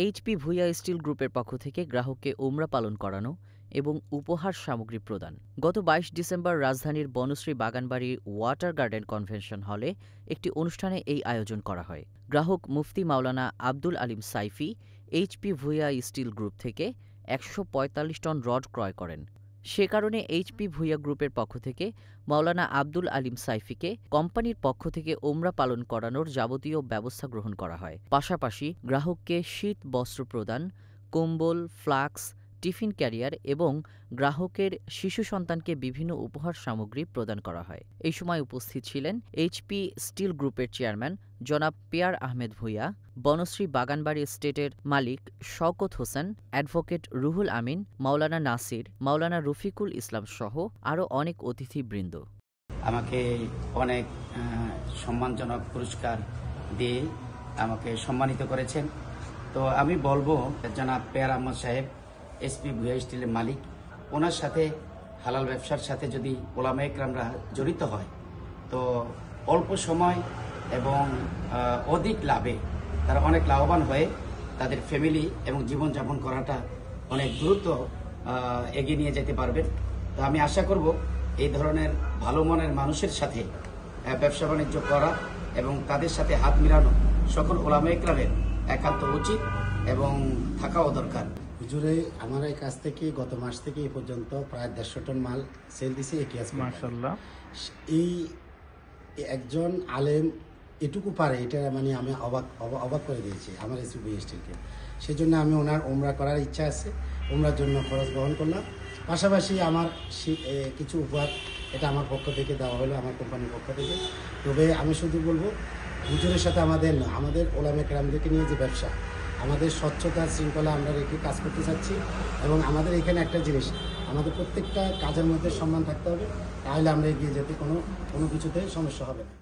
HP Bhuiyan still গ্রুপের পক্ষ থেকে গ্রাহককে ওমরা পালন করানো এবং উপহার সামগ্রী প্রদান। গত ২২ ডিসেম্বর রাজধানীর বনশ্রী বাগানবাড়ি ওয়াটার গার্ডেন কনভেনশন হলে একটি অনুষ্ঠানে এই আয়োজন করা হয়। গ্রাহক মুফতি মাওলানা Abdul Alim Saifi HP Bhuiyan steel group থেকে ১৪৫ টন রড ক্রয় করেন। সে কারণে এইচপি ভূঁইয়া গ্রুপের পক্ষ থেকে মাওলানা আব্দুল আলিম সাইফিকে কোম্পানির পক্ষ থেকে ওমরা পালন করানোর যাবতীয় ব্যবস্থা গ্রহণ করা হয়। পাশাপাশি গ্রাহককে শীত বস্ত্র প্রদান, কম্বল, ফ্লাক্স, টিফিন ক্যারিয়ার এবং গ্রাহকের শিশু সন্তানকে বিভিন্ন উপহার সামগ্রী প্রদান করা হয়। এই সময় উপস্থিত ছিলেন এইচপি স্টিল গ্রুপের চেয়ারম্যান জনাব পেয়ার আহমেদ ভূঁইয়া, বনশ্রী বাগানবাড়ি এস্টেটের মালিক শওকত হোসেন, অ্যাডভোকেট রুহুল আমিন, মাওলানা নাসির, মাওলানা রফিকুল ইসলাম সহ আরও অনেক অতিথিবৃন্দ। আমাকে অনেক সম্মানজনক পুরস্কার দিয়ে আমাকে সম্মানিত করেছেন। তো আমি বলবো জনাব পেয়ার আহমদ সাহেব এইচপি ভূঁইয়া স্টিলের মালিক, ওনার সাথে হালাল ব্যবসার সাথে যদি ওলামা ইকরামরা জড়িত হয় তো অল্প সময় এবং অধিক লাভে তারা অনেক লাভবান হয়ে তাদের ফ্যামিলি এবং জীবনযাপন করাটা অনেক দ্রুত এগিয়ে নিয়ে যেতে পারবেন। তো আমি আশা করব এই ধরনের ভালো মনের মানুষের সাথে ব্যবসা বাণিজ্য করা এবং তাদের সাথে হাত মিলানো সকল ওলামা ইকরামের একান্ত উচিত এবং থাকাও দরকার। হুজুরে আমার এই কাছ থেকে গত মাস থেকে এই পর্যন্ত প্রায় ১৫০ টন মাল সেল দিছে। মাশাআল্লাহ, এই একজন আলেম এটুকু পারে, এটা মানে আমি অবাক করে দিয়েছি আমার এইচপি ভূঁইয়া স্টিলকে। সেই জন্য আমি ওনার ওমরা করার ইচ্ছা আছে, ওমরার জন্য খরচ বহন করলাম। পাশাপাশি আমার কিছু উপহার এটা আমার পক্ষ থেকে দেওয়া হলো, আমার কোম্পানির পক্ষ থেকে। তবে আমি শুধু বলবো হুজুরের সাথে আমাদের ওলামা কেরামদেরকে নিয়ে যে ব্যবসা, আমাদের স্বচ্ছতা শৃঙ্খলা আমরা রেখে কাজ করতে চাচ্ছি। এবং আমাদের এখানে একটা জিনিস, আমাদের প্রত্যেকটা কাজের মধ্যে সম্মান থাকতে হবে, তাহলে আমরা এগিয়ে যেতে কোনো কিছুতে সমস্যা হবে না।